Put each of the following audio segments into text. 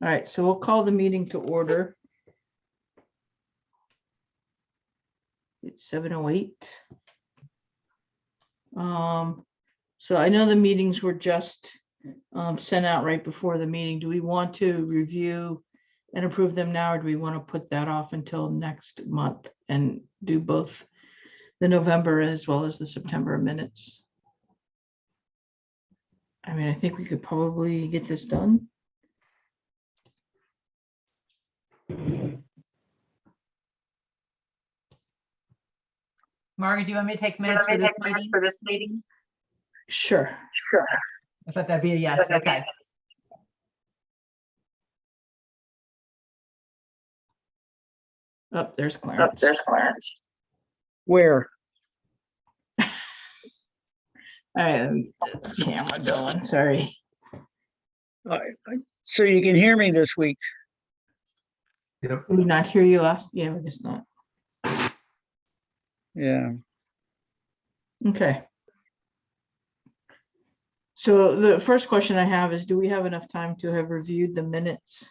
All right, so we'll call the meeting to order. It's 7:08. So I know the meetings were just sent out right before the meeting. Do we want to review and approve them now, or do we want to put that off until next month and do both the November as well as the September minutes? I mean, I think we could probably get this done. Margaret, do you want me to take minutes for this meeting? Sure. I thought that'd be a yes. Okay. Oh, there's Clarence. Where? All right, let me get this camera going. Sorry. So you can hear me this week. Yep. Did we not hear you last? Yeah, I guess not. Yeah. Okay. So the first question I have is, do we have enough time to have reviewed the minutes?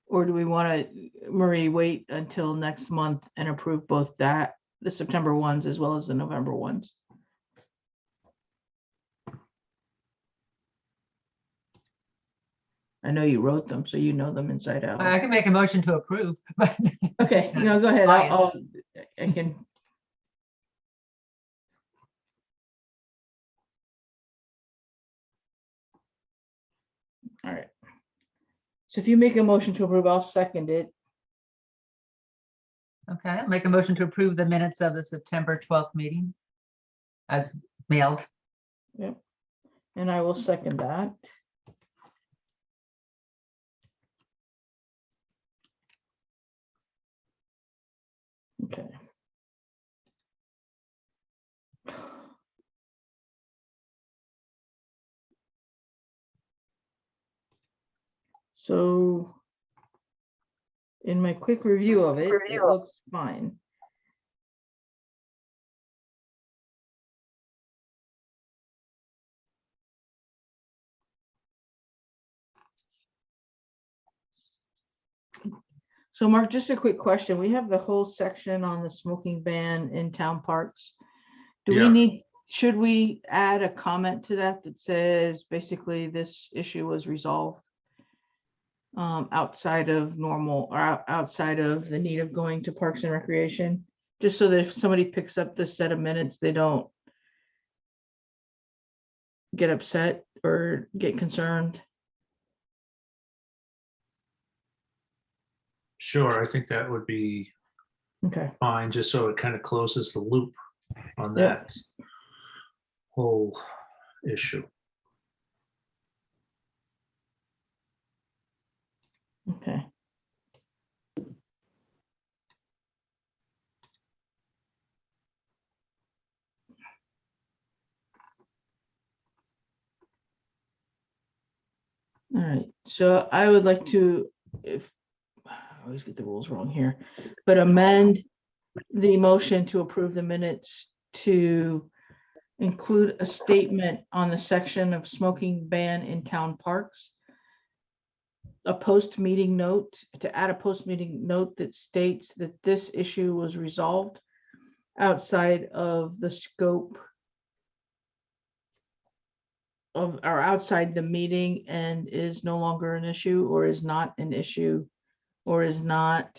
Or do we want to, Marie, wait until next month and approve both the September ones as well as the November ones? I know you wrote them, so you know them inside out. I can make a motion to approve, but Okay, no, go ahead. I can. All right. So if you make a motion to approve, I'll second it. okay, I'll make a motion to approve the minutes of the September 12th meeting as mailed. Yep. And I will second that. Okay. So in my quick review of it, it looks fine. So Mark, just a quick question. We have the whole section on the smoking ban in town parks. Do we Yeah. need, should we add a comment to that that says basically this issue was resolved outside of normal or outside of the need of going to Parks and Recreation? Just so that if somebody picks up this set of minutes, they don't get upset or get concerned. Sure, I think that would be Okay. fine, just so it kind of closes the loop on Yeah. that whole issue. Okay. All right, so I would like to, if I always get the rules wrong here, but amend the motion to approve the minutes to include a statement on the section of smoking ban in town parks. A post-meeting note, to add a post-meeting note that states that this issue was resolved outside of the scope of, or outside the meeting and is no longer an issue or is not an issue or is not,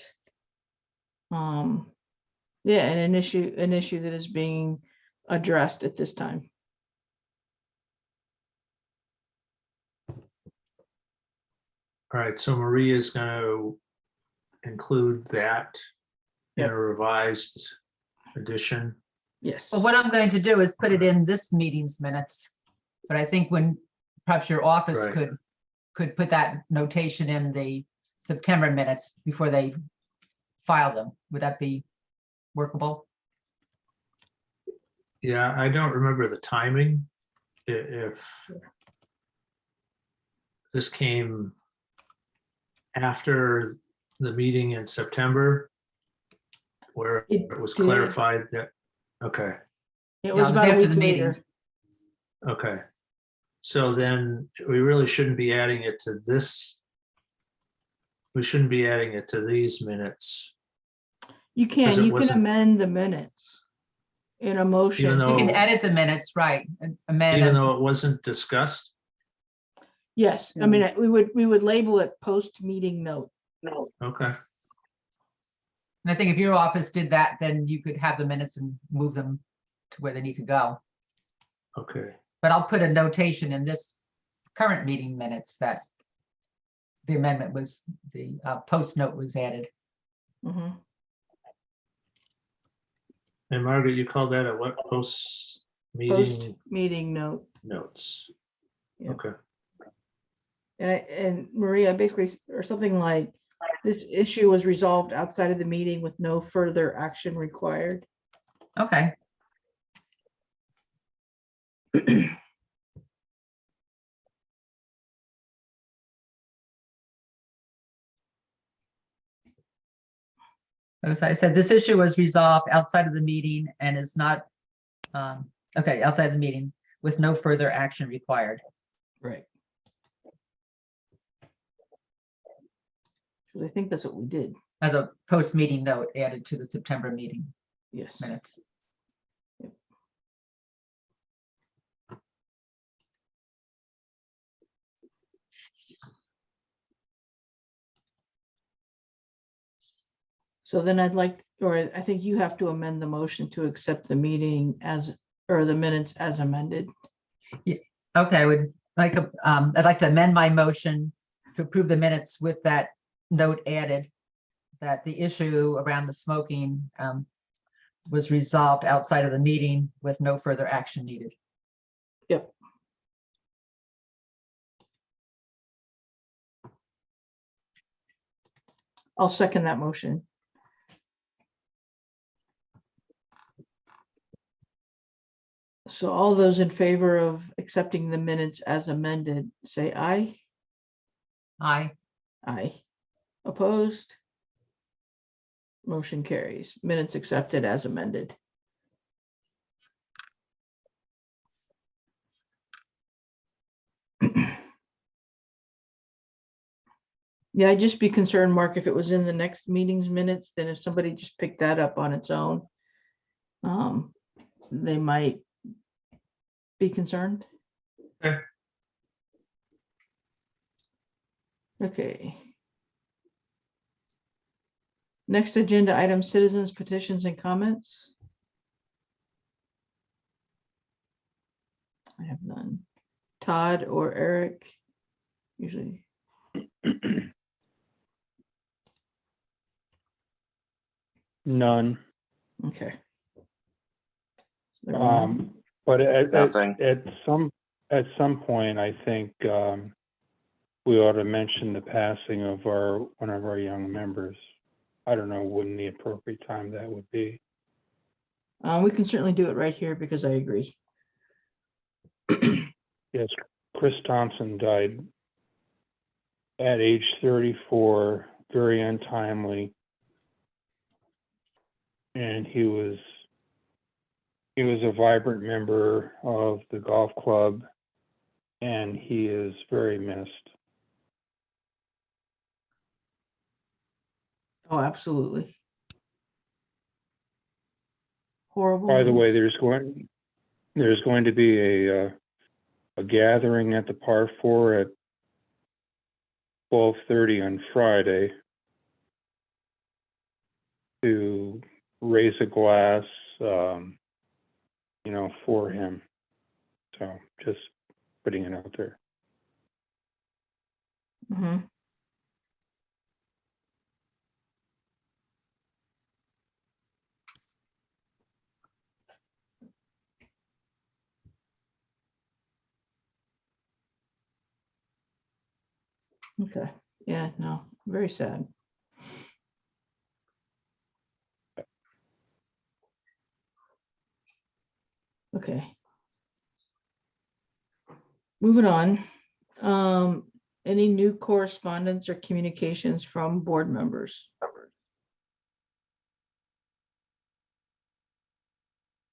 yeah, and an issue that is being addressed at this time. All right, so Maria is going to include that in Yep. a revised edition. Yes. Well, what I'm going to do is put it in this meeting's minutes. But I think when perhaps your office Right. could put that notation in the September minutes before they file them. Would that be workable? Yeah, I don't remember the timing. If this came after the meeting in September, where It it was did. clarified that, okay, It Yeah, was it was about a after week the meeting. later. Okay. So then we really shouldn't be adding it to this. We shouldn't be adding it to these minutes, You Because can, it you can wasn't- amend the minutes in a motion. even You can though, edit the minutes, right? And amend even them. though it wasn't discussed. Yes, I mean, we would label it post-meeting note. Okay, And I think if your office did that, then you could have the minutes and move them to where they need to go. okay. But I'll put a notation in this current meeting minutes that the amendment was, the post note was added. Mhm. And Margaret, you called that a what, post meeting Post-meeting note. notes? Yeah. Okay, And Maria, basically, or something like, this issue was resolved outside of the meeting with no further action required. Okay, as I said, this issue was resolved outside of the meeting and is not, okay, outside the meeting with no further action required. Right. Because I think that's what we did. As a post-meeting note added to the September meeting Yes. minutes. So then I'd like, or I think you have to amend the motion to accept the meeting as, or the minutes as amended. Okay, I would like, I'd like to amend my motion to approve the minutes with that note added, that the issue around the smoking was resolved outside of the meeting with no further action needed. Yep. I'll second that motion. So all those in favor of accepting the minutes as amended, say aye. Aye. Aye. Opposed? Motion carries. Minutes accepted as amended. Yeah, I'd just be concerned, Mark, if it was in the next meeting's minutes, then if somebody just picked that up on its own, they might be concerned. Okay. Okay. Next agenda item, citizens petitions and comments. I have none. Todd or Eric, usually. None. Okay. So there were none. But at Nothing. at some point, I think we ought to mention the passing of one of our young members. I don't know when the appropriate time that would be. We can certainly do it right here because I agree. Yes, Chris Thompson died at age 34, very untimely. And he was a vibrant member of the golf club, and he is very missed. Oh, absolutely. Horrible. By the way, there's going to be a gathering at the Par 4 at 12:30 on Friday to raise a glass, for him. So just putting it out there. Mhm. Okay, yeah, no, very sad. Okay. Moving on. Any new correspondence or communications from board members?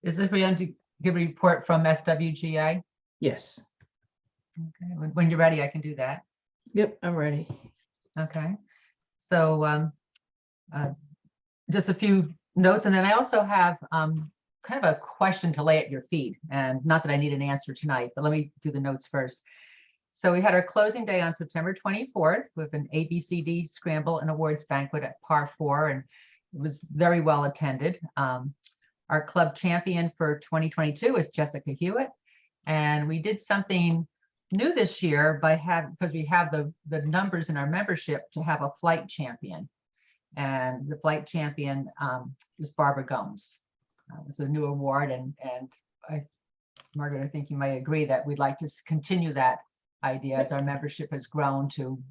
Is it for you to give a report from SWGA? Yes. Okay, when you're ready, I can do that. Yep, I'm ready. Okay, so just a few notes, and then I also have kind of a question to lay at your feet, and not that I need an answer tonight, but let me do the notes first. So we had our closing day on September 24th with an ABCD Scramble and Awards banquet at Par 4, and it was very well attended. Our club champion for 2022 was Jessica Hewitt, and we did something new this year because we have the numbers in our membership to have a flight champion. And the flight champion was Barbara Gomes. It's a new award, and Margaret, I think you might agree that we'd like to continue that idea as our membership has grown to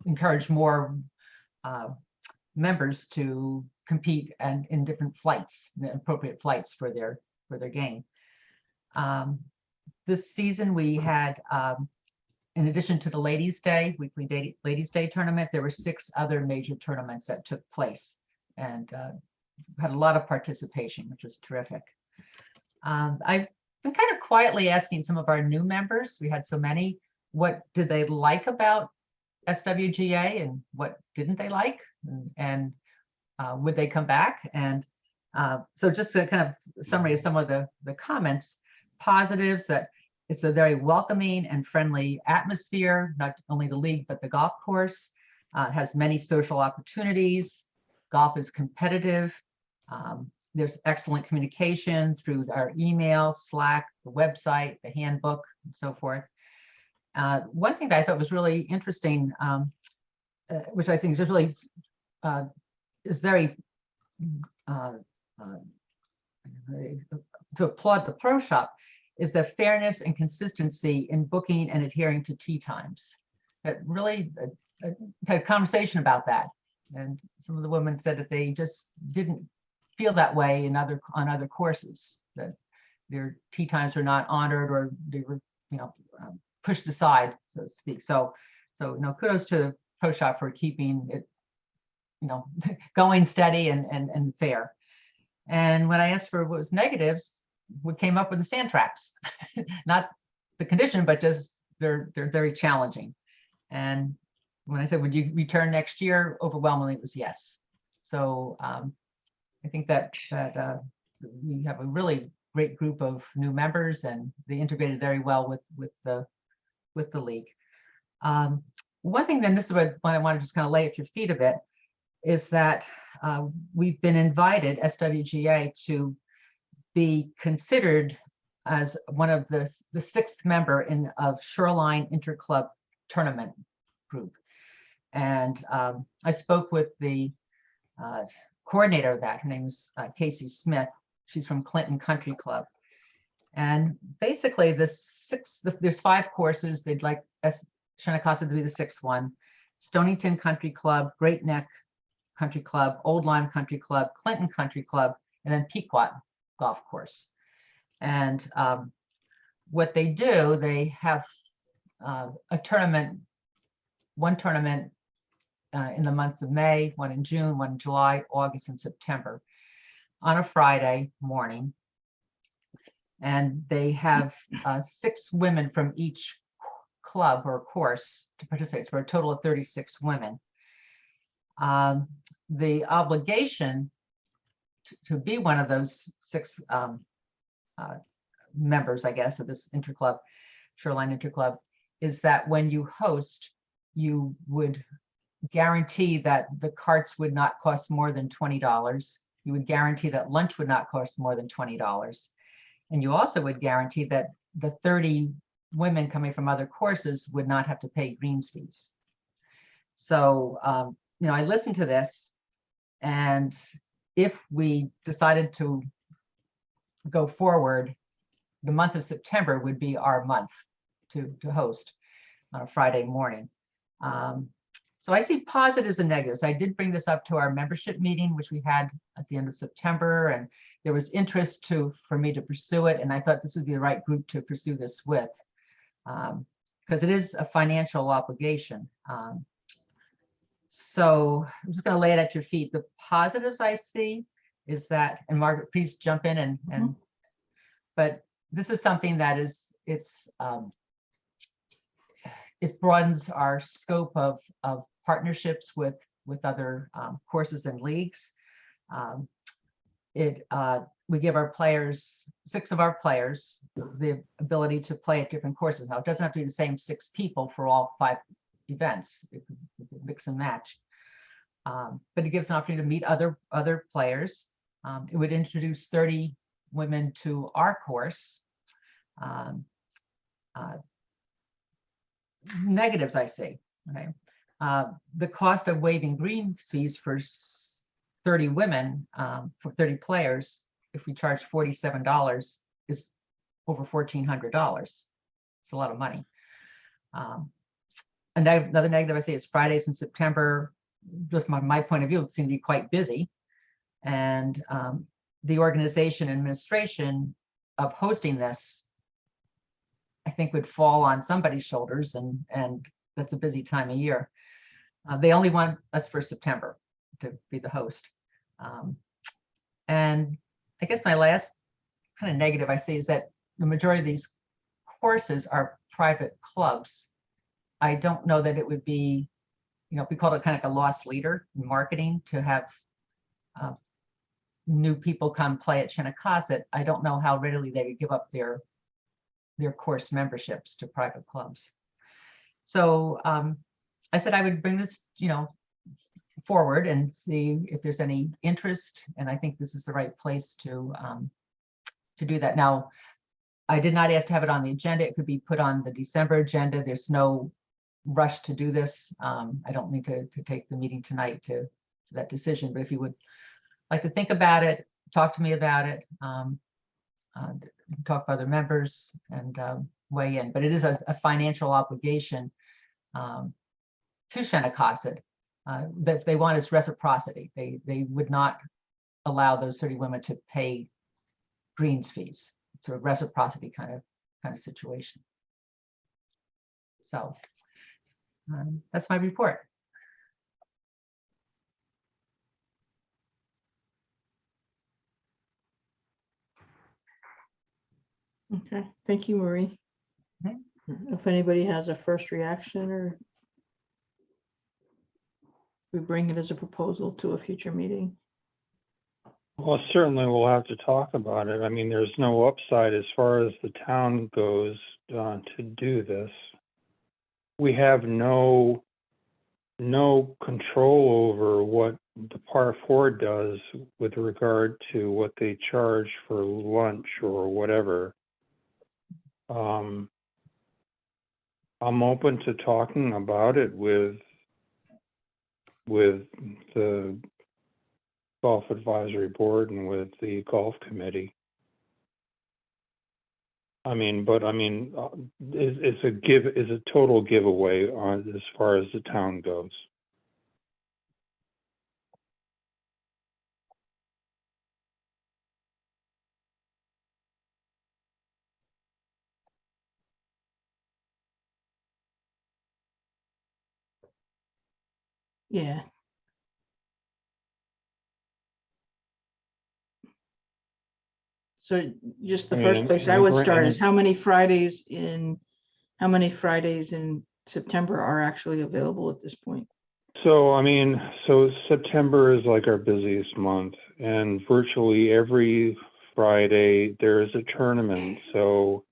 encourage more members to compete and in different flights, the appropriate flights for their game. This season we had, in addition to the Ladies' Day, weekly Ladies' Day tournament, there were 6 other major tournaments that took place, and had a lot of participation, which was terrific. I've been kind of quietly asking some of our new members, we had so many, what did they like about SWGA and what didn't they like, and would they come back? And so just a kind of summary of some of the comments. Positives, that it's a very welcoming and friendly atmosphere, not only the league, but the golf course. It has many social opportunities. Golf is competitive. There's excellent communication through our email, Slack, the website, the handbook, and so forth. One thing that I thought was really interesting, which I think is just really is very to applaud the pro shop, is the fairness and consistency in booking and adhering to tee times. That really had a conversation about that, and some of the women said that they just didn't feel that way on other courses, that their tee times were not honored, or they were, pushed aside, so to speak. So kudos to the pro shop for keeping it, going steady and fair. And when I asked for what was negatives, we came up with the sand traps, not the condition, but just they're very challenging. And when I said, would you return next year? Overwhelmingly, it was yes. So I think that we have a really great group of new members, and they integrated very well with the league. One thing, then, this is what I want to just kind of lay at your feet a bit, is that we've been invited, SWGA, to be considered as one of the 6th member of Shoreline Interclub Tournament group. And I spoke with the coordinator of that. Her name is Casey Smith. She's from Clinton Country Club. And basically there's 5 courses. They'd like Shinnecosta to be the 6th one. Stonington Country Club, Great Neck Country Club, Old Lyme Country Club, Clinton Country Club, and then Pequot Golf Course. And what they do, they have a tournament, one tournament in the months of May, one in June, one in July, August, and September, on a Friday morning. And they have 6 women from each club or course to participate, for a total of 36 women. The obligation to be one of those 6 members, I guess, of this interclub, Shoreline Interclub, is that when you host, you would guarantee that the carts would not cost more than $20. You would guarantee that lunch would not cost more than $20. And you also would guarantee that the 30 women coming from other courses would not have to pay greens fees. So, I listened to this, and if we decided to go forward, the month of September would be our month to host on a Friday morning. So I see positives and negatives. I did bring this up to our membership meeting, which we had at the end of September, and there was interest for me to pursue it. And I thought this would be the right group to pursue this with, because it is a financial obligation. So I'm just going to lay it at your feet. The positives I see is that, and Margaret, please jump in, but this is something that is it broadens our scope of partnerships with other courses and leagues. We give our players, 6 of our players, the ability to play at different courses. Now, it doesn't have to be the same 6 people for all 5 events. We could mix and match. But it gives an opportunity to meet other players. It would introduce 30 women to our course. Negatives I see. Okay, the cost of waiving green fees for 30 women, for 30 players, if we charge $47, is over $1,400. It's a lot of money. Another negative I see is Fridays in September, just my point of view, seem to be quite busy. And the organization and administration of hosting this, I think, would fall on somebody's shoulders, and that's a busy time of year. They only want us for September to be the host. And I guess my last kind of negative I see is that the majority of these courses are private clubs. I don't know that it would be, we call it kind of like a lost leader in marketing to have new people come play at Shinnecock. I don't know how readily they would give up their course memberships to private clubs. So I said I would bring this, forward and see if there's any interest. And I think this is the right place to do that. Now, I did not ask to have it on the agenda. It could be put on the December agenda. There's no rush to do this. I don't need to take the meeting tonight to that decision, but if you would like to think about it, talk to me about it, talk to other members and weigh in. But it is a financial obligation to Shinnecock. That they want is reciprocity. They would not allow those 30 women to pay greens fees. It's a reciprocity kind of situation. So that's my report. Okay, thank you, Marie. Okay. If anybody has a first reaction, or we bring it as a proposal to a future meeting. Well, certainly we'll have to talk about it. I mean, there's no upside as far as the town goes to do this. We have no control over what the Par 4 does with regard to what they charge for lunch or whatever. I'm open to talking about it with the golf advisory board and with the golf committee. It's a total giveaway on as far as the town goes. Yeah. So just the I first mean, place and I the would grant- start and is how many Fridays in September are actually available at this point? So September is like our busiest month, and virtually every Friday there is a tournament. So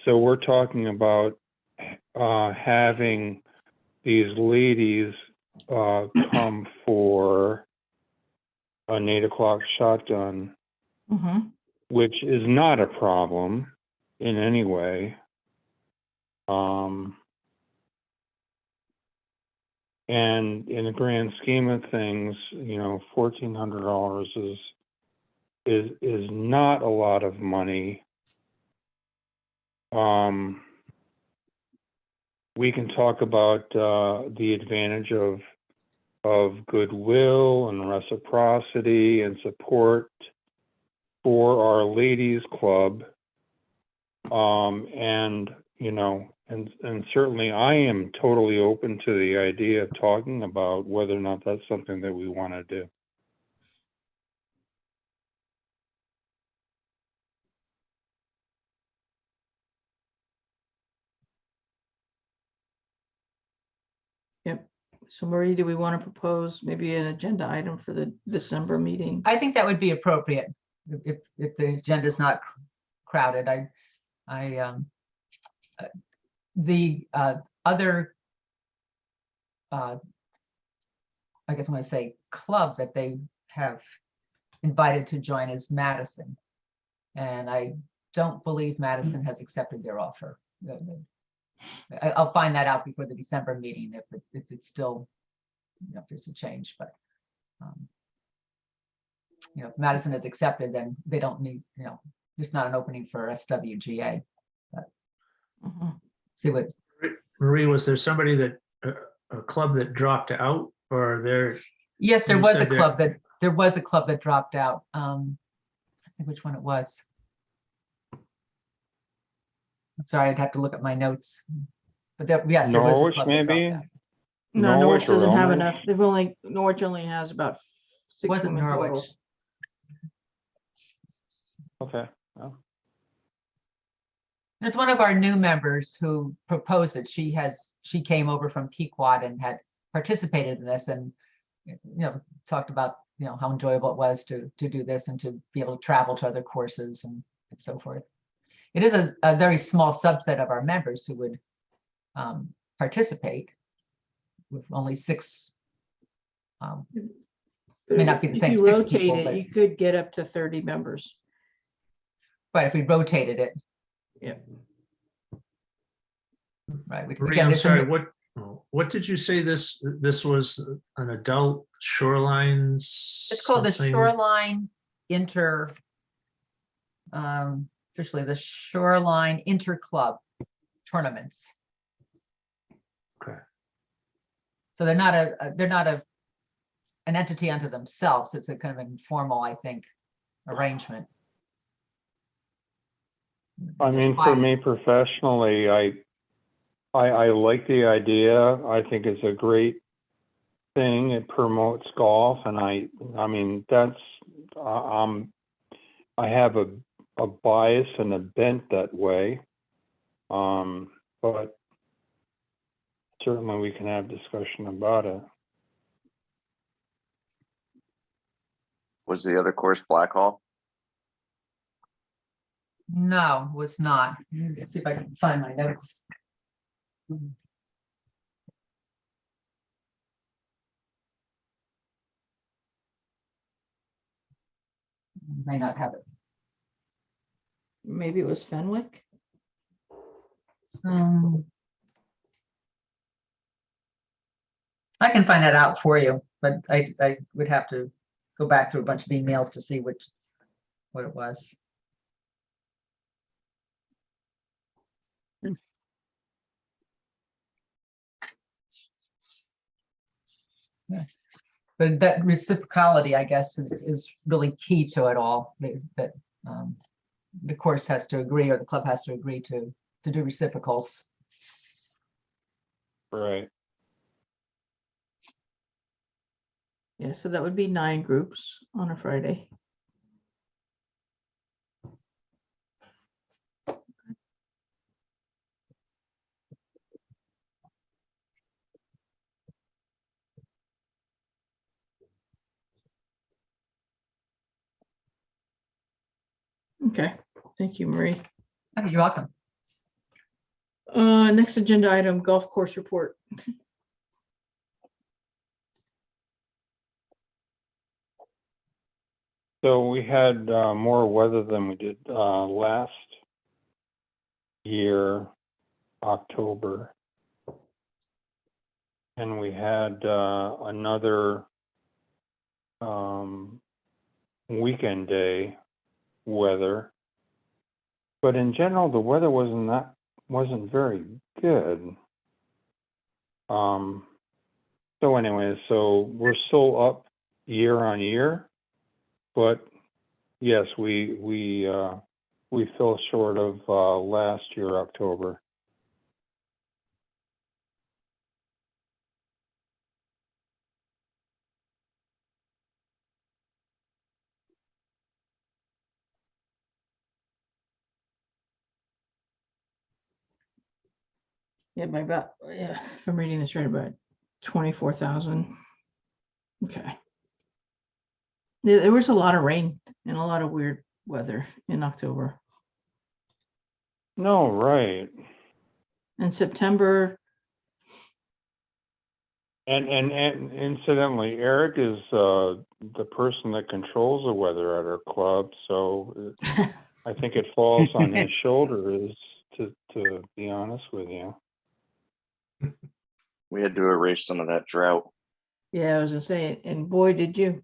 we're talking about having these ladies come for an 8 o'clock shotgun, Mm-hmm. which is not a problem in any way. And in the grand scheme of things, $1,400 is not a lot of money. We can talk about the advantage of goodwill and reciprocity and support for our ladies club. And certainly I am totally open to the idea of talking about whether or not that's something that we want to do. Yep. So Marie, do we want to propose maybe an agenda item for the December meeting? I think that would be appropriate if the agenda is not crowded. The other, I guess I'm going to say club that they have invited to join is Madison. And I don't believe Madison has accepted their offer. I'll find that out before the December meeting if it's still, if there's a change, but if Madison has accepted, then they don't need, there's not an opening for SWGA. Mhm. See what, Marie, was there somebody that, a club that dropped out, or there? yes, there You was a said club that dropped out. I think which one it was. I'm sorry, I'd have to look at my notes. But yes, there was a Norwich, club that dropped maybe? out. No, Norwich Norwich or doesn't have Elmridge? enough. Norwich only has about 6 Wasn't women Norwich. total. Okay. Well, It's one of our new members who proposed it. She came over from Pequot and had participated in this and, talked about, how enjoyable it was to do this and to be able to travel to other courses and so forth. It is a very small subset of our members who would participate with only 6. May not be the If same you 6 rotate people, it, but you could get up to 30 members. if we rotated it, Yep. right. Marie, I'm sorry, what did you say this was, an adult shoreline? It's called the something? Shoreline officially the Shoreline Interclub tournaments. Okay. So they're not an entity unto themselves. It's a kind of informal, I think, arrangement. I mean, for me professionally, I like the idea. I think it's a great thing. It promotes golf, and I mean, that's I have a bias and a bent that way. But certainly we can have discussion about it. Was the other course Blackhall? No, was not. Let's see if I can find my notes. May not have it. Maybe it was Fenwick. I can find that out for you, but I would have to go back through a bunch of emails to see what it was. Yeah. But that reciprocity, I guess, is really key to it all. That the course has to agree, or the club has to agree to do reciprocals. Right. Yeah, so that would be 9 groups on a Friday. Okay, thank you, Marie. Okay, you're welcome. Next agenda item, golf course report. So we had more weather than we did last year, October. And we had another weekend day weather. But in general, the weather wasn't very good. So anyway, so we're still up year on year, but yes, we fell short of last year, October. Yeah, if I'm reading this right, about 24,000. Okay. There was a lot of rain and a lot of weird weather in October. No, right. And September, And incidentally, Eric is the person that controls the weather at our club, so I think it falls on his shoulders to be honest with you. We had to erase some of that drought. yeah, I was gonna say, and boy, did you.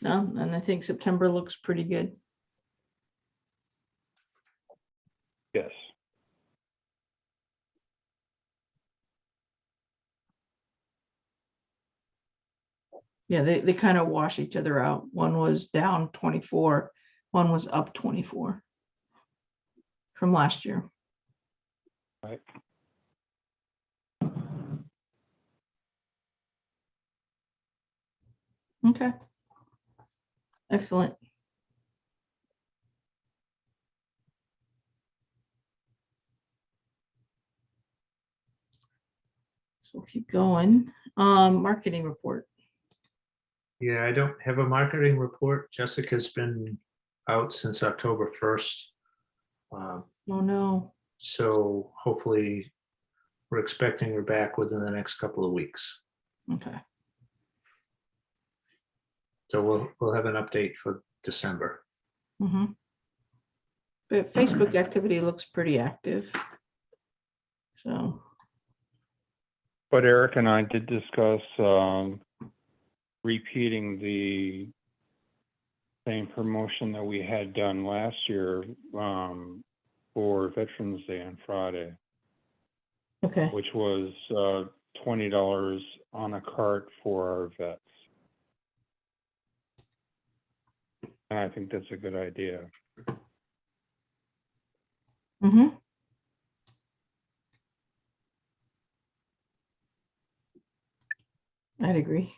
No, and I think September looks pretty good. Yes. Yeah, they kind of wash each other out. One was down 24, one was up 24 from last year. Right. Okay. Excellent. So we'll keep going. Marketing report. Yeah, I don't have a marketing report. Jessica's been out since October 1st. Oh, no. So hopefully we're expecting her back within the next couple of weeks. Okay. So we'll have an update for December. Mm-hmm. But Facebook activity looks pretty active. So, But Eric and I did discuss repeating the same promotion that we had done last year for Veterans Day on Friday, okay. which was $20 on a cart for our vets. And I think that's a good idea. Mm-hmm. I'd agree.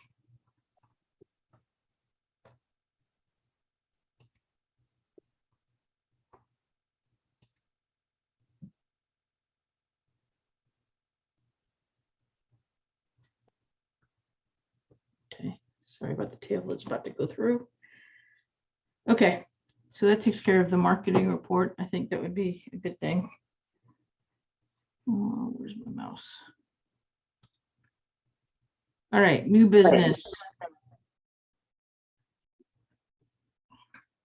Okay, sorry about the table it's about to go through. Okay, so that takes care of the marketing report. I think that would be a good thing. Oh, where's my mouse? All right, new business.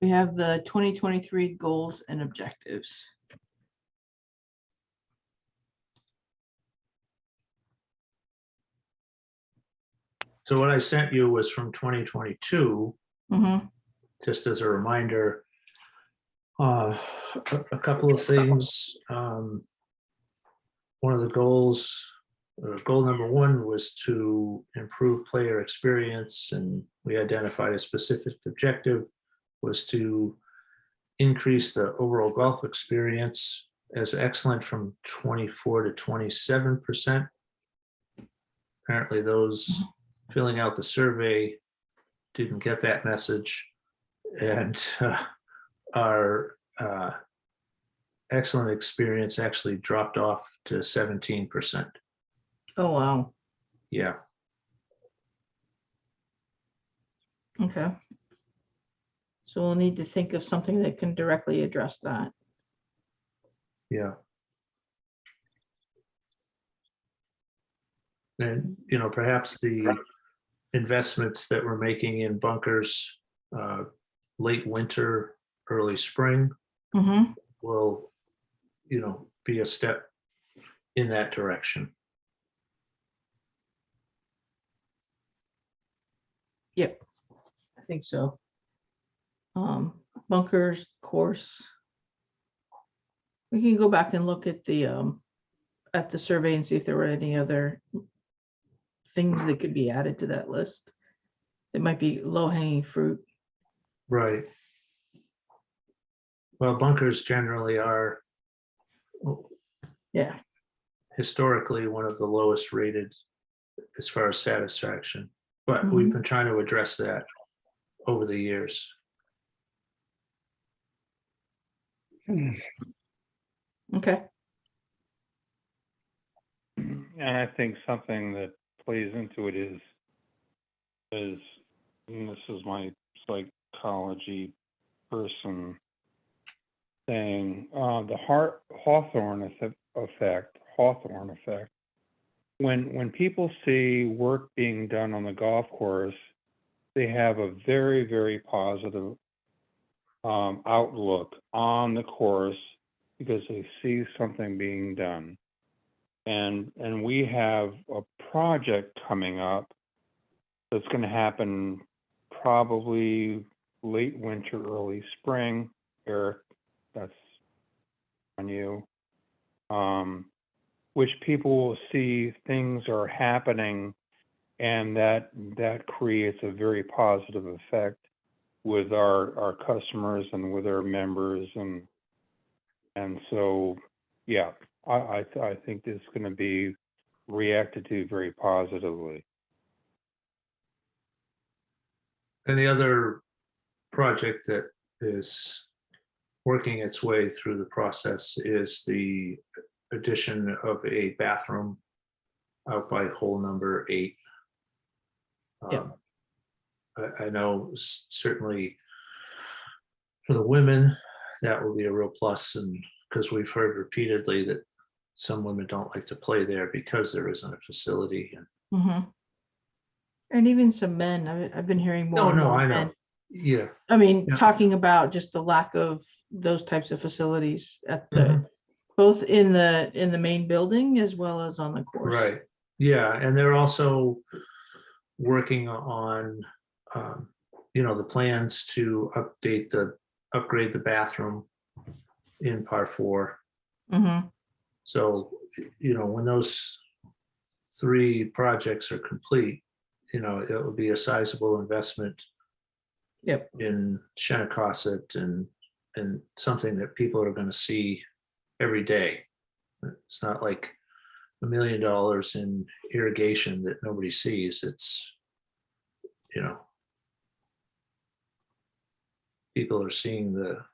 We have the 2023 goals and objectives. So what I sent you was from 2022, Mm-hmm. just as a reminder. A couple of things. One of the goals, goal number one was to improve player experience, and we identified a specific objective was to increase the overall golf experience as excellent from 24 to 27%. Apparently those filling out the survey didn't get that message, and our excellent experience actually dropped off to 17%. Oh, wow. Yeah. Okay. So we'll need to think of something that can directly address that. Yeah. And, perhaps the investments that we're making in bunkers late winter, early spring Mm-hmm. will, be a step in that direction. Yep, I think so. Bunkers, course. We can go back and look at the survey and see if there were any other things that could be added to that list. It might be low-hanging fruit. Right. Well, bunkers generally are Yeah. historically one of the lowest rated as far as satisfaction, but we've been trying to address that over the years. Okay, And I think something that plays into it is, and this is my psychology person saying, the Hawthorne effect. When people see work being done on the golf course, they have a very, very positive outlook on the course because they see something being done. And we have a project coming up that's going to happen probably late winter, early spring. Eric, that's on you. Which people will see things are happening, and that creates a very positive effect with our customers and with our members, and so yeah, I think it's going to be reacted to very positively. And the other project that is working its way through the process is the addition of a bathroom out by hole number 8. Yep. I know certainly for the women, that will be a real plus, and because we've heard repeatedly that some women don't like to play there because there isn't a facility. And mm-hmm. And even some men, I've been hearing more. and no, more I know. men. Yeah. I mean, Yeah. talking about just the lack of those types of facilities at the, Mhm. both in the main building as well as on the course. Right. Yeah, and they're also working on, the plans to upgrade the bathroom in par 4. Mm-hmm. So, when those 3 projects are complete, it will be a sizable investment. Yep. In Shennecossett and something that people are going to see every day. It's not like $1 million in irrigation that nobody sees. It's, people are seeing the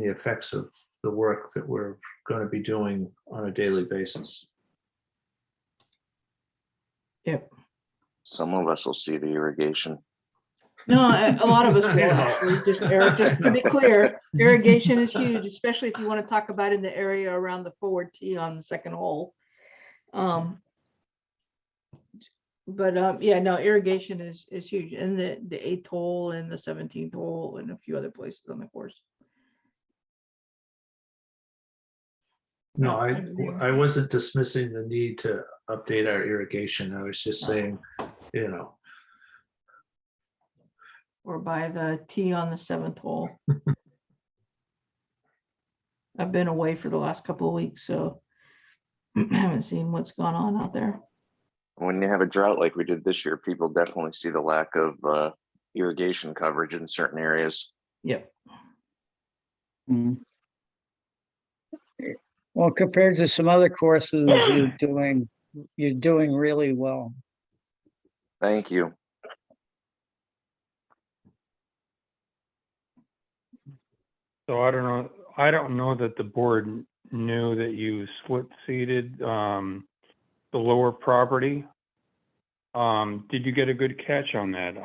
effects of the work that we're going to be doing on a daily basis. Yep. Some of us will see the irrigation. No, a lot of us I will know. actually. Just Eric, just to be clear, irrigation is huge, especially if you want to talk about in the area around the forward tee on the second hole. But yeah, no, irrigation is huge, and the 8th hole and the 17th hole and a few other places on the course. No, Yeah, I wasn't dismissing the need to update our irrigation. I was just saying, or by the tee on the 7th hole. I've been away for the last couple of weeks, so I haven't seen what's gone on out there. When you have a drought like we did this year, people definitely see the lack of irrigation coverage in certain areas. Yep. Mm. Well, compared to some other courses, you're doing really well. Thank you. So I don't know that the board knew that you split seeded the lower property. Did you get a good catch on that?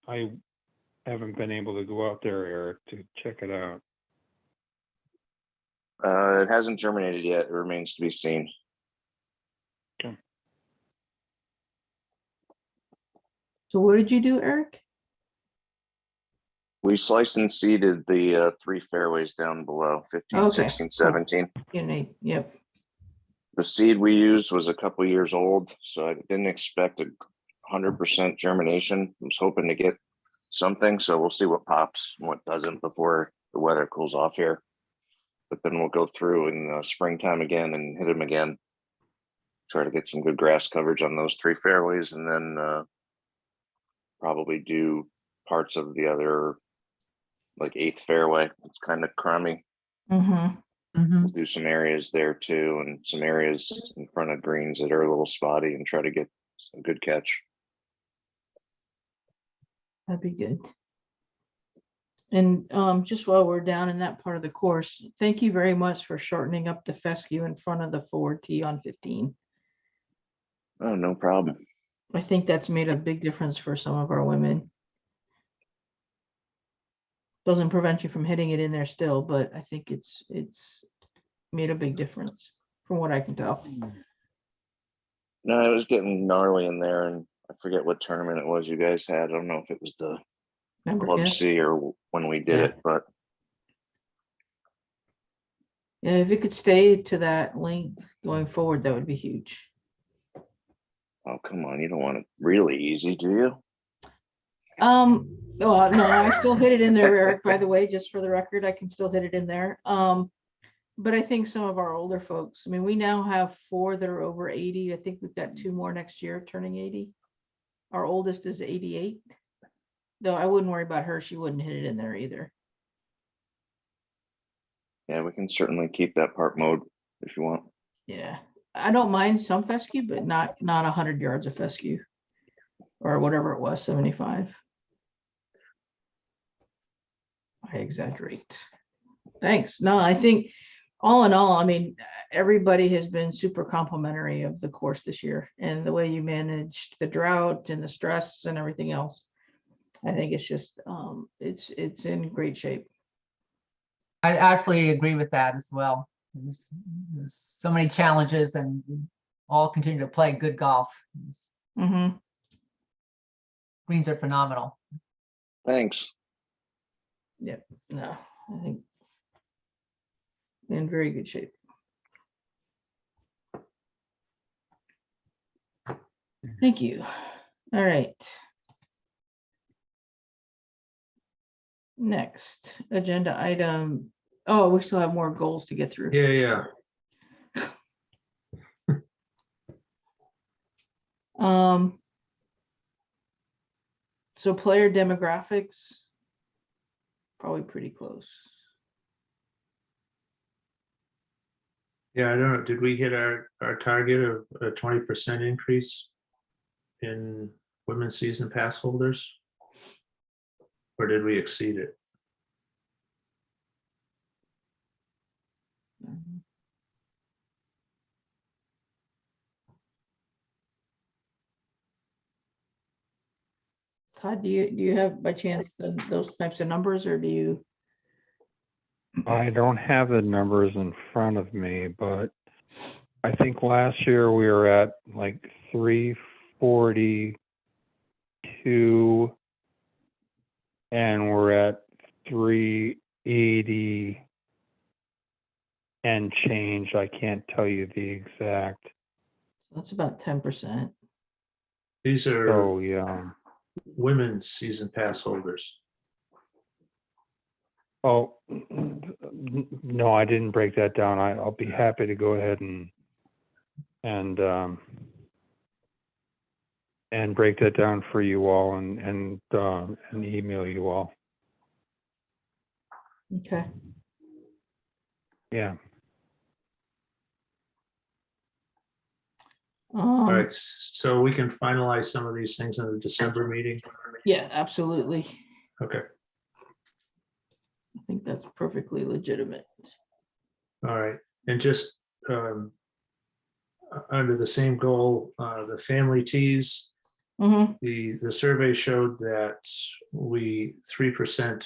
I haven't been able to go out there, Eric, to check it out. It hasn't germinated yet. It remains to be seen. So what did you do, Eric? We sliced and seeded the 3 fairways down below, 15, Okay, 16, cool. 17. Yep. The seed we used was a couple years old, so I didn't expect 100% germination. I was hoping to get something, so we'll see what pops and what doesn't before the weather cools off here. But then we'll go through in springtime again and hit them again. Try to get some good grass coverage on those 3 fairways, and then probably do parts of the other, like 8th fairway. It's kind of crummy. Mm-hmm. Mhm. We'll do some areas there too, and some areas in front of greens that are a little spotty, and try to get some good catch. That'd be good. And just while we're down in that part of the course, thank you very much for shortening up the fescue in front of the forward tee on 15. Oh, no problem. I think that's made a big difference for some of our women. Doesn't prevent you from hitting it in there still, but I think it's made a big difference from what I can tell. No, it was getting gnarly in there, and I forget what tournament it was you guys had. I don't know if it was the Remember, Club yeah? C or when we did Yeah. it, but Yeah, if it could stay to that length going forward, that would be huge. oh, come on, you don't want it really easy, do you? Well, no, I still hit it in there, Eric, by the way, just for the record, I can still hit it in there. But I think some of our older folks, I mean, we now have 4 that are over 80. I think we've got 2 more next year turning 80. Our oldest is 88. Though I wouldn't worry about her. She wouldn't hit it in there either. Yeah, we can certainly keep that part mode if you want. Yeah. I don't mind some fescue, but not 100 yards of fescue or whatever it was, 75. I exaggerate. Thanks. No, I think all in all, I mean, everybody has been super complimentary of the course this year and the way you managed the drought and the stress and everything else. I think it's just, it's in great shape. I actually agree with that as well. There's so many challenges and we all continue to play good golf. Mm-hmm. Greens are phenomenal. Thanks. Yep. No, I think in very good shape. Thank you. All right. Next agenda item. Oh, we still have more goals to get through. Yeah. So player demographics, probably pretty close. Yeah, I don't know. Did we hit our target of a 20% increase in women's season pass holders? Or did we exceed it? Todd, do you have by chance those types of numbers, or do you? I don't have the numbers in front of me, but I think last year we were at like 342 and we're at 380 and change. I can't tell you the exact. That's about 10%. These are So yeah. women's season pass holders. Oh, no, I didn't break that down. I'll be happy to go ahead and break that down for you all and email you all. Okay. Yeah. All right, so we can finalize some of these things in the December meeting. Yeah, absolutely. Okay, I think that's perfectly legitimate. all right. And just under the same goal, the family teas, Mm-hmm. the survey showed that 3%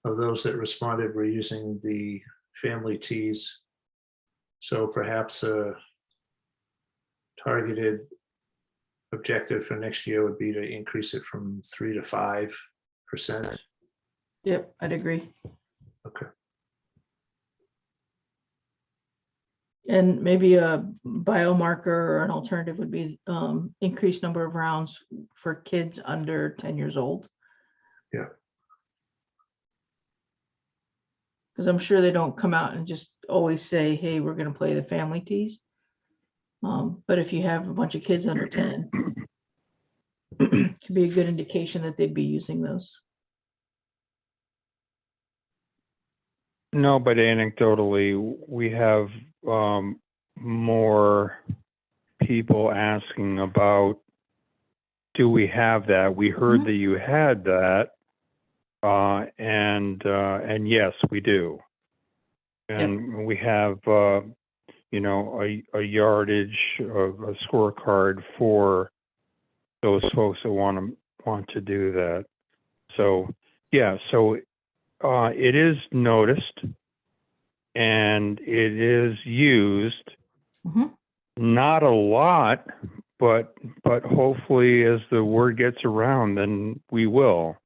of those that responded were using the family teas. So perhaps a targeted objective for next year would be to increase it from 3 to 5%. Yep, I'd agree. Okay. And maybe a biomarker or an alternative would be increased number of rounds for kids under 10 years old. Yeah. Because I'm sure they don't come out and just always say, hey, we're going to play the family tees. But if you have a bunch of kids under 10, it could be a good indication that they'd be using those. No, but anecdotally, we have more people asking about do we have that? We heard Mhm. that you had that. And yes, we do. And we have, you know, a yardage, a scorecard for those folks that want to do that. So, yeah, so it is noticed and it is used. Mhm. Not a lot, but hopefully as the word gets around, then we will.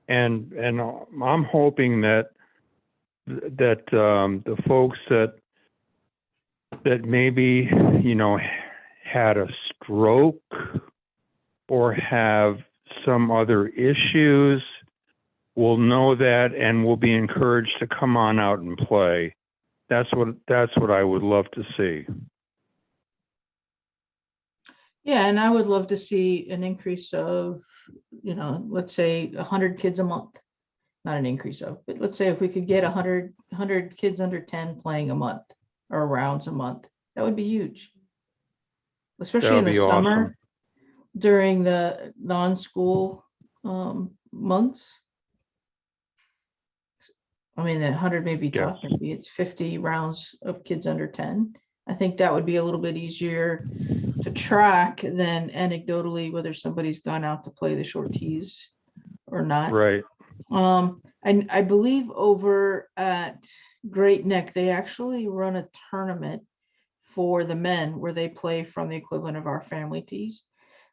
And I'm hoping that the folks that maybe, you know, had a stroke or have some other issues will know that and will be encouraged to come on out and play. That's what I would love to see. Yeah, and I would love to see an increase of, you know, let's say 100 kids a month. Not an increase of, but let's say if we could get 100 kids under 10 playing a month or rounds a month, that would be huge. Especially That in would the be summer awesome. during the non-school months. I mean, that 100 may be tough, Yes. maybe it's 50 rounds of kids under 10. I think that would be a little bit easier to track than anecdotally whether somebody's gone out to play the short tees or not. Right. And I believe over at Great Neck, they actually run a tournament for the men where they play from the equivalent of our family tees.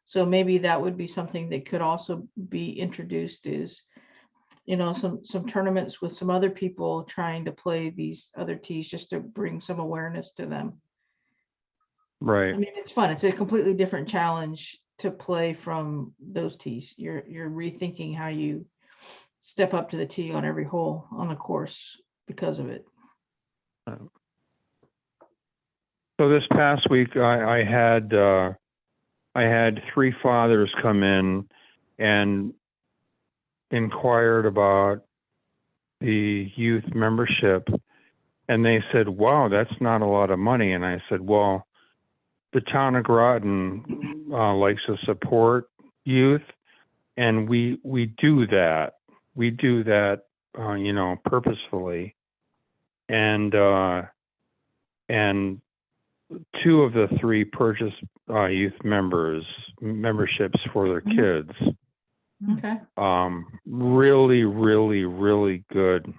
So maybe that would be something that could also be introduced is, you know, some tournaments with some other people trying to play these other tees just to bring some awareness to them. Right. I mean, it's fun. It's a completely different challenge to play from those tees. You're rethinking how you step up to the tee on every hole on the course because of it. So this past week, I had 3 fathers come in and inquired about the youth membership, and they said, "Wow, that's not a lot of money." And I said, "Well, the town of Groton likes to support youth, and we do that. We do that, you know, purposefully." And 2 of the 3 purchased youth memberships for their Mhm. kids. Okay. Really, really, really good.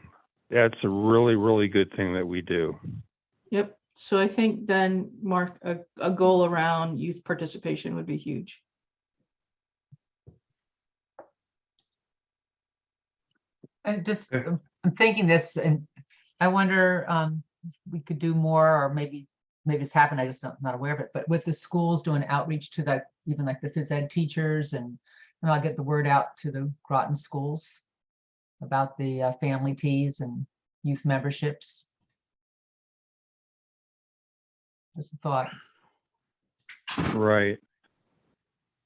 That's a really, really good thing that we do. Yep. So I think then, Mark, a goal around youth participation would be huge. And just, Okay. I'm thinking this, and I wonder, if we could do more, or maybe it's happened, I just not aware of it, but with the schools doing outreach to the, even like the phys ed teachers, and I'll get the word out to the Groton schools about the family teas and youth memberships. Just a thought. Right.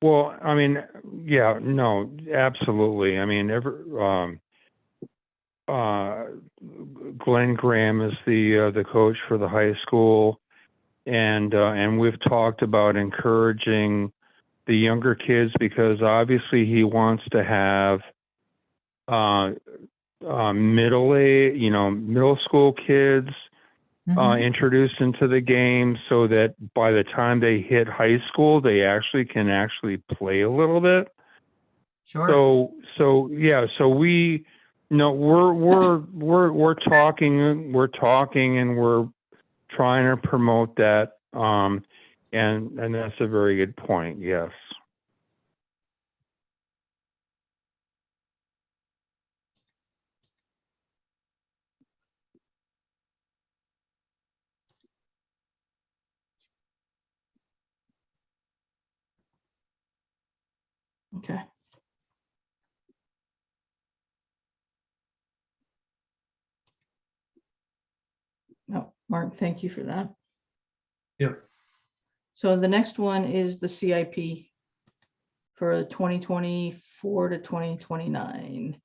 Well, I mean, yeah, no, absolutely. I mean, Glenn Graham is the coach for the high school, and we've talked about encouraging the younger kids because obviously he wants to have middle school kids Mhm. introduced into the game so that by the time they hit high school, they can actually play a little bit. Sure. So yeah, so we're talking, and we're trying to promote that. And that's a very good point. Yes. Okay. No, Mark, thank you for that. Yep. So the next one is the CIP for 2024 to 2029.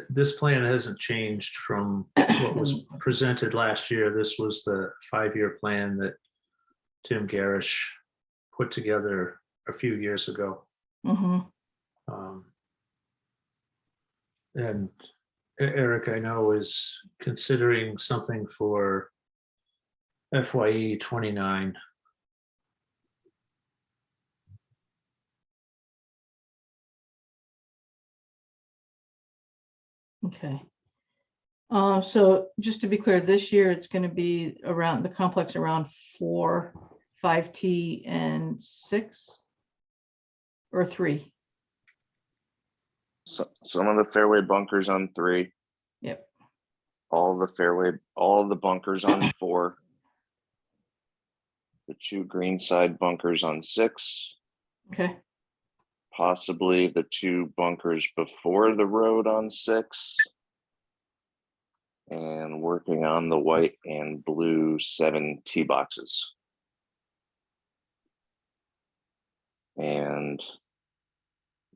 This plan hasn't changed from what was presented last year. This was the 5-year plan that Tim Garish put together a few years ago. Mhm. And Eric, I know, is considering something for FYE 29. Okay. So just to be clear, this year it's gonna be around the complex around 4, 5T and 6? Or 3? So, some of the fairway bunkers on 3, Yep, all the bunkers on 4, the 2 green side bunkers on 6, okay, possibly the 2 bunkers before the road on 6, and working on the white and blue 7 tee boxes. And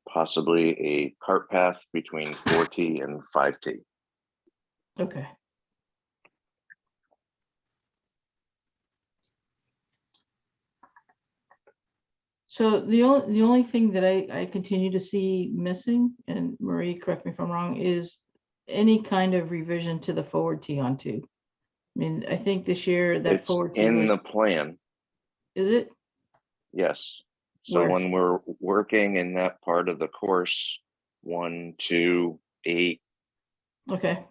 possibly a cart path between 4T and 5T. okay. So the only thing that I continue to see missing, and Marie, correct me if I'm wrong, is any kind of revision to the forward tee on 2. I mean, I think this year that It's forward tee in was, the plan, is it? yes. So Where? when we're working in that part of the course, 1, 2, 8, Okay,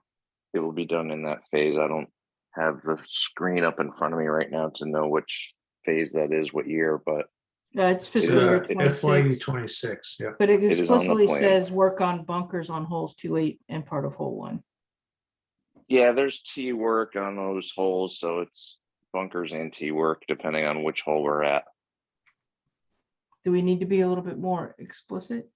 it will be done in that phase. I don't have the screen up in front of me right now to know which phase that is, what year, but it's It's, fiscal year FYE 26, 26, yeah. but it It is on the explicitly plan. says work on bunkers on holes 2, 8 and part of hole 1. yeah, there's tee work on those holes, so it's bunkers and tee work depending on which hole we're at. Do we need to be a little bit more explicit?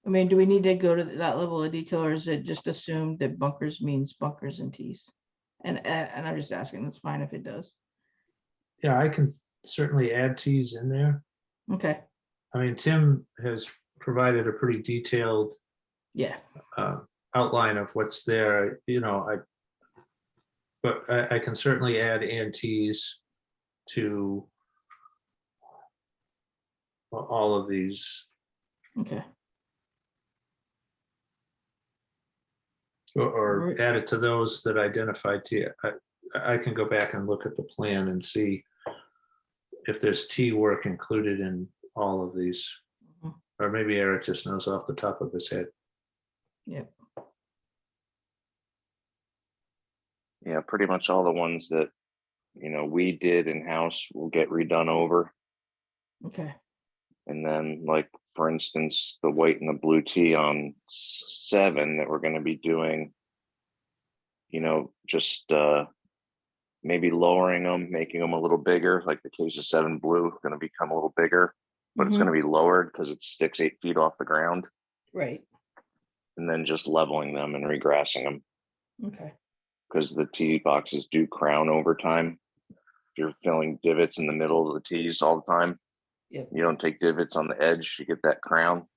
I mean, do we need to go to that level of detail, or is it just assumed that bunkers means bunkers and tees? And I'm just asking, that's fine if it does. Yeah, I can certainly add tees in there. Okay, I mean, Tim has provided a pretty detailed yeah, outline of what's there, but I can certainly add and tees to all of these, okay, or Right. add it to those that identified tee. I can go back and look at the plan and see if there's tee work included in all of these. Mhm. Or maybe Eric just knows off the top of his head. yep, Yeah, pretty much all the ones that, we did in-house will get redone over. okay, And then, like, for instance, the white and the blue tee on 7 that we're going to be doing, just maybe lowering them, making them a little bigger, like the case of 7 blue, going to become a little bigger, but it's Mhm. going to be lowered because it sticks 8 feet off the ground, right, and then just leveling them and regrassing them okay, because the tee boxes do crown over time. If you're filling divots in the middle of the tees all the time, yep, you don't take divots on the edge, you get that crown,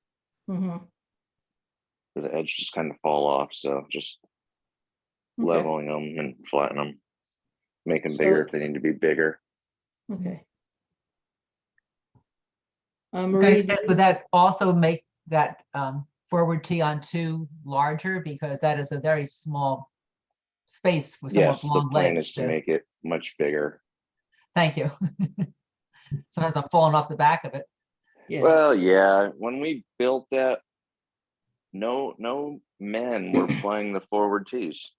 hmm, the edge just kind of fall off. So just okay, leveling them and flatten them, make them So- bigger if they need to be bigger. okay. Okay, Marie, says, would that also make that forward tee on 2 larger, because that is a very small space with Yes, somewhat the long plan legs is to make it much bigger. Thank you. Sometimes I'm falling off the back of it. yeah, Well, yeah, when we built that, no men were playing the forward tees.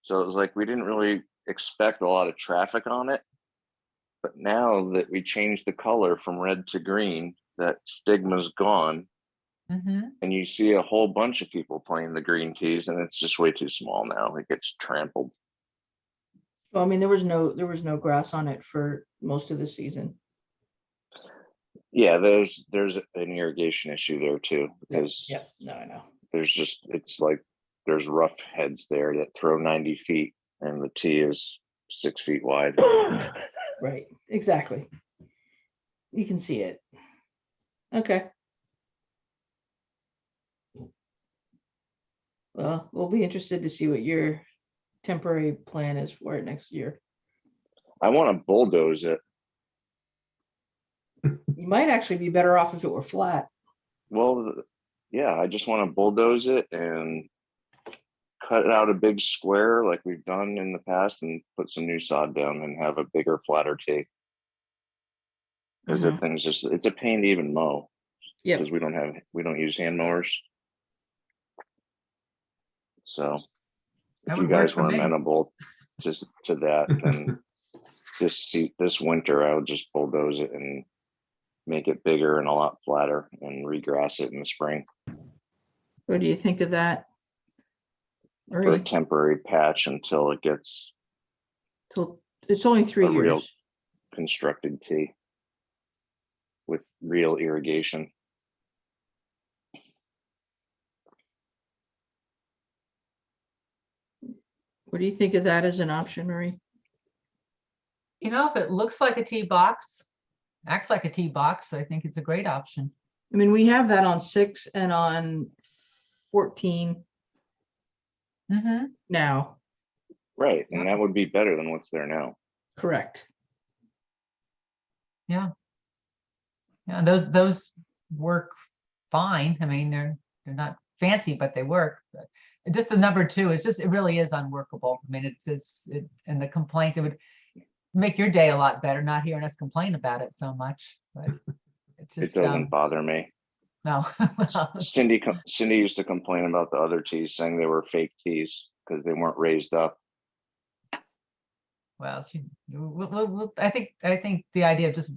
So it was like we didn't really expect a lot of traffic on it. But now that we changed the color from red to green, that stigma's gone. Mhm. And you see a whole bunch of people playing the green tees, and it's just way too small now. It gets trampled. well, I mean, there was no grass on it for most of the season. Yeah, there's an irrigation issue there too, because Yep, no, I know, it's like there's rough heads there that throw 90 feet and the tee is 6 feet wide. right, exactly. You can see it. Okay. Well, we'll be interested to see what your temporary plan is for it next year. I want to bulldoze it. You might actually be better off if it were flat. Well, yeah, I just want to bulldoze it and cut out a big square like we've done in the past and put some new sod down and have a bigger, flatter tee. Because that thing's just, it's a pain to even mow. Yep. Because we don't use hand mowers. So That if you would work guys for were me. amenable to that, then this winter I would just bulldoze it and make it bigger and a lot flatter and regrass it in the spring What do you think of that? for a Marie? temporary patch until it gets Till it's only 3 a real years. constructed tee with real irrigation. What do you think of that as an option, Marie? You know, if it looks like a tee box, acts like a tee box, I think it's a great option. I mean, we have that on 6 and on 14 Mm-hmm. now. Right, and that would be better than what's there now. Correct. Yeah, those work fine. I mean, they're not fancy, but they work. But just the number 2 is just, it really is unworkable. I mean, and the complaint, it would make your day a lot better not hearing us complain about it so much. But it's It just doesn't bother me. no. Cindy used to complain about the other tees, saying they were fake tees because they weren't raised up. Well, I think the idea of just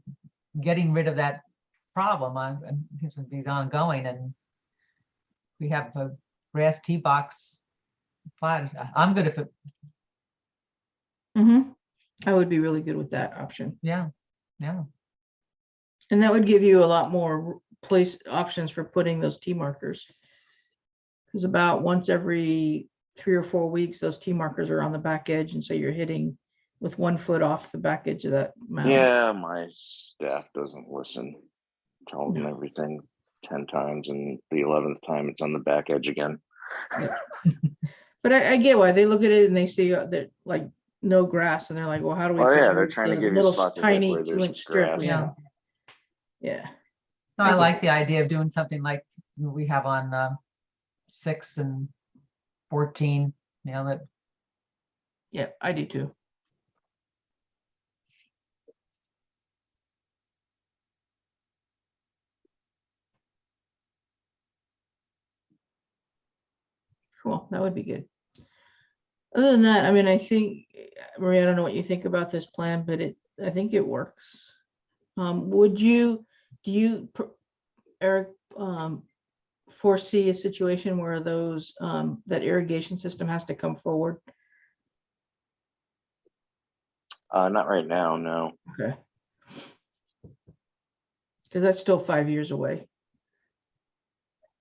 getting rid of that problem on these ongoing, and we have a grass tee box. Fine, I'm good if it. I would be really good with that option. Yeah. And that would give you a lot more place options for putting those T markers. Because about once every 3 or 4 weeks, those T markers are on the back edge. And so you're hitting with 1 foot off the back edge of that mound. Yeah, my staff doesn't listen. Tell them everything 10 times, and the 11th time it's on the back edge again. But I get why they look at it and they see that like no grass, and they're like, well, how do we? Oh yeah, they're preserve trying to the give you little spots to hit tiny where there's 2-inch strip? grass. Yeah. Yeah. No, I I get like it. the idea of doing something like we have on 6 and 14. You know, that Yeah, I do too. Cool, that would be good. Other than that, I mean, I think, Maria, I don't know what you think about this plan, but I think it works. Do you, Eric, foresee a situation where those, that irrigation system has to come forward? Not right now, no. Okay. Because that's still 5 years away.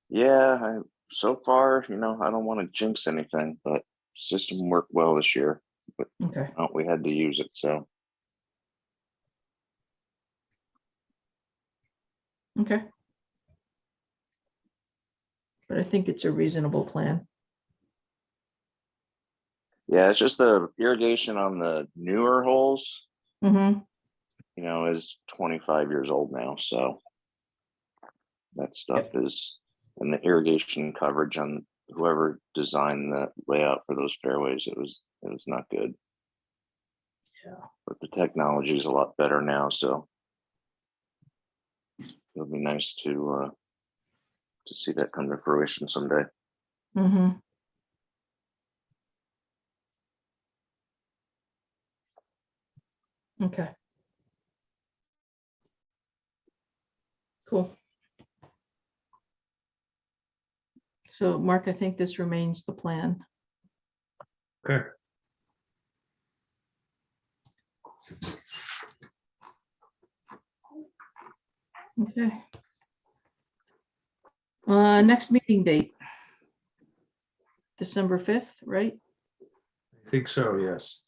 Yeah, so far, I don't want to jinx anything, but system worked well this year. But Okay. we had to use it, so Okay. But I think it's a reasonable plan. yeah, it's just the irrigation on the newer holes, Mm-hmm. is 25 years old now, so that stuff is, and the irrigation coverage on whoever designed the layout for those fairways, it was not good. Yeah. But the technology is a lot better now, so it'll be nice to see that come to fruition someday. Mm-hmm. Okay. Cool. So, Mark, I think this remains the plan. Okay. Okay. Next meeting date. December 5th, right? I think so, yes.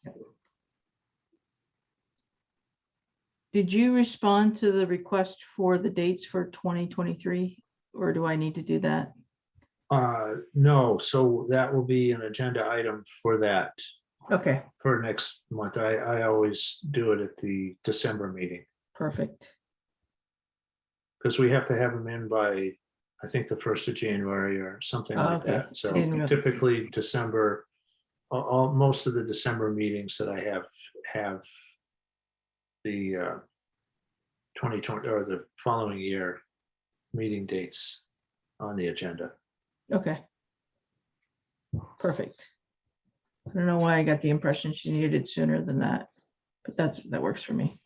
did you respond to the request for the dates for 2023? Or do I need to do that? No, so that will be an agenda item for that, Okay, for next month. I always do it at the December meeting. perfect. Because we have to have them in by, I think, the 1st of January or something Oh, like okay. that. So Didn't know. typically December, most of the December meetings that I have the 2020 or the following year meeting dates on the agenda. Okay. Perfect. I don't know why I got the impression she needed it sooner than that, but that works for me.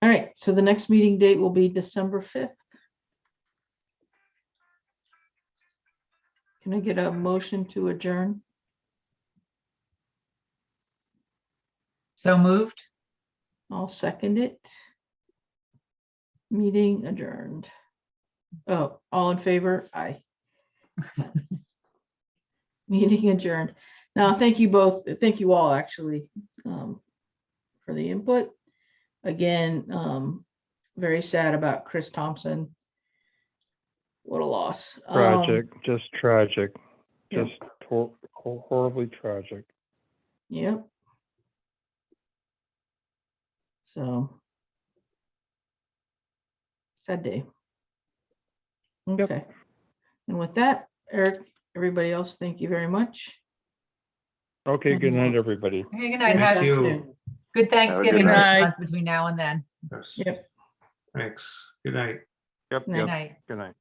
All right, so the next meeting date will be December 5th. Can I get a motion to adjourn? So moved. I'll second it. Meeting adjourned. Oh, all in favor? Aye. Meeting adjourned. Now, thank you both, thank you all actually, for the input. Again, very sad about Chris Thompson. What a loss. Tragic, just tragic, Yep. just horribly tragic. Yep. So. Sad day. Yep. Okay. And with that, Eric, everybody else, thank you very much. Okay, good night, everybody. Okay, good night. Thank Have you. good Thanksgiving this night. month between now and then. Yes. Yep. Thanks. Good night. Yep, Night. yep, Night. good night.